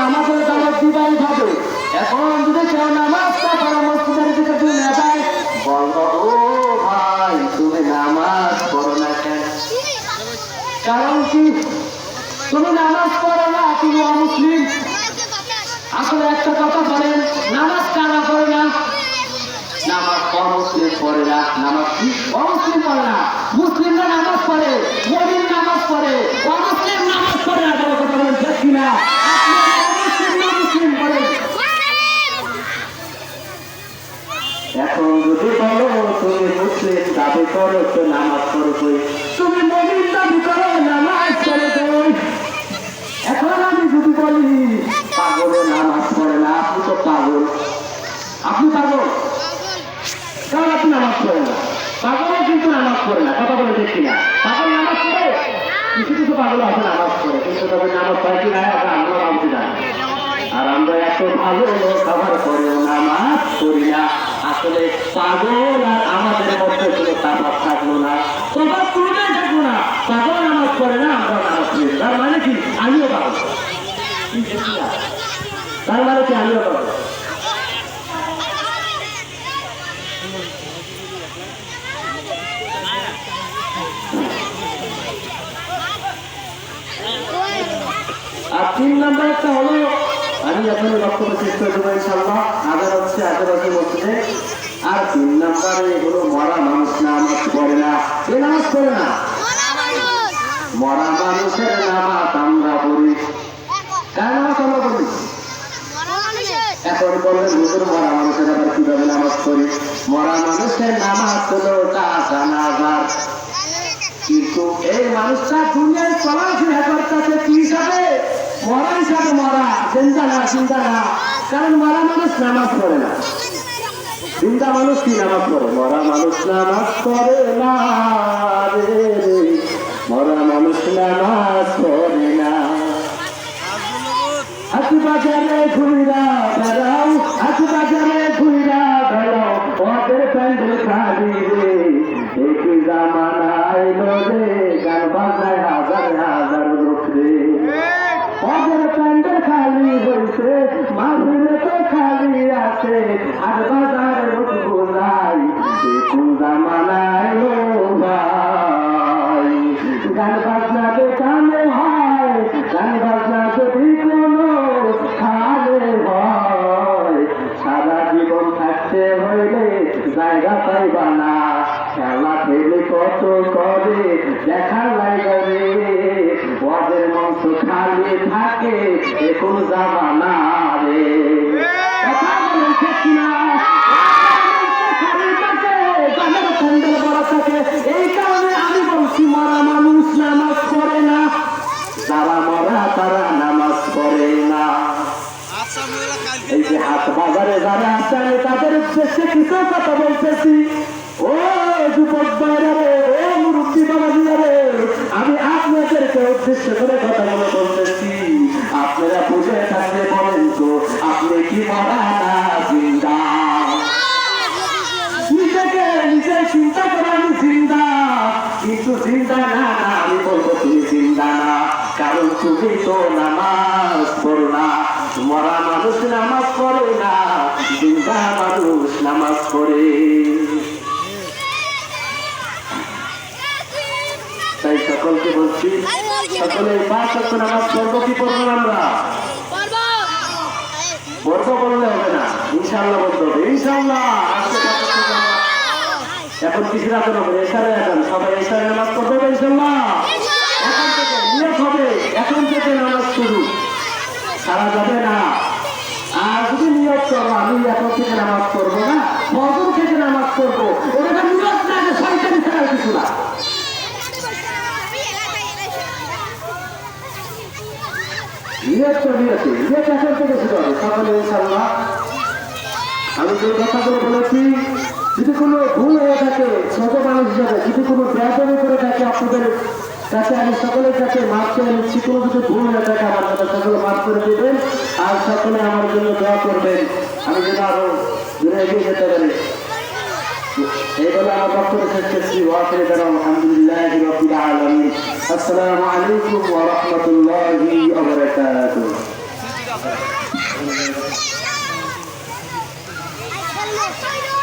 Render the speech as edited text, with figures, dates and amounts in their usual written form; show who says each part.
Speaker 1: নামাজের দাওয়াত দিবাই হবে। এখন যদি কেউ নামাজটা পড়া মসজিদের দিকে তুমি না যায়, বলবো ও ভাই তুমি নামাজ পড়ো না কেন? কারণ কি তুমি নামাজ পড়ো না, তুমি অমুসলিম। আসলে একটা কথা বলেন, নামাজ কারা পড়ে না? নামাজ অমুসলিম পড়ে না। নামাজ কি অমুসলিম পড়ে না? মুসলিমরা নামাজ পড়ে, মুমিন নামাজ পড়ে, অমুসলিম নামাজ পড়ে না। বড় কথা বলেন ঠিক কিনা? মুসলিম পড়ে। এখন যদি বলো তুমি মুসলিম দাবি করো তো নামাজ পড়ো কই? তুমি মুমিন দাবি করো নামাজ পড়ো কই? এখন আমি যদি বলি পাগল নামাজ পড়ে না, আপনি তো পাগল। আপনি পাগল কারণ আপনি নামাজ পড়ে না। পাগলও কিন্তু নামাজ পড়ে না। কথা বলে দেখছি না, পাগল নামাজ পড়ে। কিছু কিছু পাগল আছে নামাজ পড়ে, কিন্তু তাদের নামাজ পড়ে কি না আমরা ভাবছি না। আর আমরা এত ভালো খাবার করেও নামাজ পড়ি না। আসলে পাগল আর আমাদের মধ্যে কোনো তাফাৎ থাকলো না, তফাৎ কোনোটাই থাকলো না। পাগল নামাজ পড়ে না, আমরা নামাজ পড়ি। তার মানে কি আমিও পাগল। তার মানে কি আমিও পাগল। আর 3 নম্বরটা হলো, আমি এখন বক্তব্য চেষ্টা করবো ইনশাআল্লাহ। আগে হচ্ছে আশেপাশে মসজিদে। আর 3 নম্বরে হলো মরা মানুষ নামাজ পড়ে না। কে নামাজ পড়ে না? মরা মানুষের নামাজ আমরা পড়ি। কার নামাজ আমরা পড়ি? এখন বললেন হুজুর মরা মানুষের আবার কিভাবে নামাজ পড়ি? মরা মানুষের নামাজ হলো জানাজার। কিন্তু এই মানুষটা দুনিয়ায় চলাফেরা করতেছে কি হিসাবে? মরা হিসাবে। মরা চিন্তা না, চিন্তা না। কারণ মরা মানুষ নামাজ পড়ে না। চিন্তা মানুষ কি নামাজ পড়ে? মরা মানুষ নামাজ পড়ে না রে, মরা মানুষ নামাজ পড়ে না। হাতি বাজারে ঘুরা বেড়াও, হাতি বাজারে ঘুরা বেড়াও, ওদের প্যান্ডেল খালি রে। একই জামানা আইলো রে, গান বাজায় হাজার হাজার লোক রে। ওদের প্যান্ডেল খালি হয়েছে, মাঝে তো খালি আছে। আর বাজার লোক বোঝাই একই জামানা আইলো ভাই। গান বাজনা দোকানে হয়, গান বাজনা যদি কোনো খালে হয়। সারা জীবন থাকতে হইলে জায়গা পাইবা না। খেলা খেলে কত করে দেখার লাগে রে। ওদের মঞ্চ খালি থাকে এখন জামানা রে। কথা বলেন ঠিক না? গানের প্যান্ডেল বড় থাকে। এই কারণে আমি বলছি মরা মানুষ নামাজ পড়ে না। যারা মরা তারা নামাজ পড়ে না। এই যে হাট বাজারে যারা আছে আমি তাদের উদ্দেশ্যে কিছু কথা বলতেছি। ও যুবক ভাইরা রে, ও মুরব্বী বাবাজিরা রে, আমি আপনাদেরকে উদ্দেশ্য করে কথাগুলো বলতেছি। আপনারা বুঝে থাকলে বলেন তো, আপনি কি মরা না জিন্দা? নিজেকে নিজে চিন্তা করে আমি জিন্দা, কিন্তু জিন্দা না। আমি বলবো তুমি জিন্দা না, কারণ তুমি তো নামাজ পড়ো না। মরা মানুষ নামাজ পড়ে না, জিন্দা মানুষ নামাজ পড়ে। তাই সকলকে বলছি, সকলে 5 ওয়াক্ত নামাজ পড়বো কি পড়বো না? আমরা পড়বো, বললে হবে না, ইনশাআল্লাহ বলতে হবে। ইনশাআল্লাহ এখন কিছু রাখতে হবে। এসারে এখন সবাই এসারে নামাজ পড়তে হবে ইনশাআল্লাহ। এখন থেকে নিয়ত হবে, এখন থেকে নামাজ শুরু, সারা যাবে না। আর যদি নিয়ত করো আমি এখন থেকে নামাজ পড়বো না, ফজর থেকে নামাজ পড়বো, ওটা নিয়ত না, শয়তানি ছাড়া কিছু না। নিয়ত তো নিয়তি, নিয়ত এখন থেকে শুরু হবে সকালে ইনশাআল্লাহ। আমি যে কথাগুলো বলেছি, যদি কোনো ভুল হয়ে থাকে ছোট মানুষ হিসাবে, যদি কোনো বেয়াদবি করে থাকে আপনাদের কাছে আমি সকলের কাছে মাফ করে নিচ্ছি। কোনো কিছু ভুল হয়ে থাকে আমার কাছে সকলে মাফ করে দেবেন। আর সকলে আমার জন্য দোয়া করবেন, আমি যেন আরো দূরে এগিয়ে যেতে পারি। এই বলে আমার বক্তব্য শেষ করছি। আলহামদুলিল্লাহ রাব্বিল আলামিন। আসসালামু আলাইকুম ওয়া রাহমাতুল্লাহি ওয়া বারাকাতুহু।
Speaker 2: Let's go.